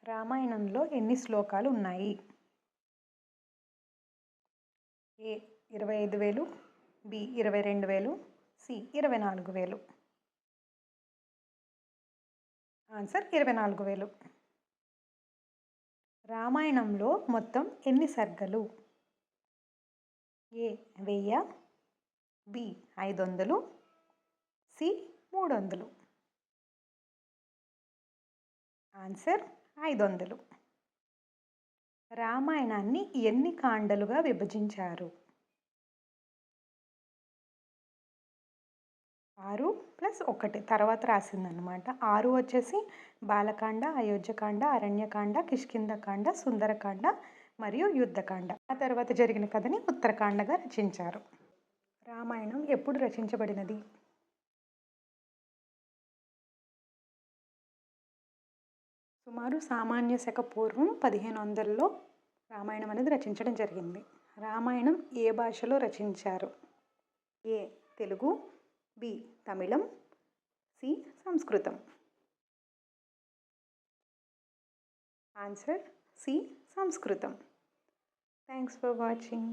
రామాయణంలో ఎన్ని శ్లోకాలు ఉన్నాయి? ఏ 25,000, బి 22,000, సి 24,000. ఆన్సర్ 24,000. రామాయణంలో మొత్తం ఎన్ని సర్గలు? ఏ 1000, బి 500, సి 300. ఆన్సర్ 500. రామాయణాన్ని ఎన్ని కాండలుగా విభజించారు? 6 + 1 తర్వాత రాసిందనమాట. 6 వచ్చేసి బాలకాండ, అయోధ్యకాండ, అరణ్యకాండ, కిష్కింధకాండ, సుందరకాండ మరియు యుద్ధకాండ. ఆ తర్వాత జరిగిన కథని ఉత్తరకాండగా రచించారు. రామాయణం ఎప్పుడు రచించబడినది? సుమారు సామాన్య శక పూర్వం 1500లో రామాయణం అనేది రచించడం జరిగింది. రామాయణం ఏ భాషలో రచించారు? ఏ తెలుగు, బి తమిళం, సి సంస్కృతం. ఆన్సర్ సి సంస్కృతం. Thanks for watching.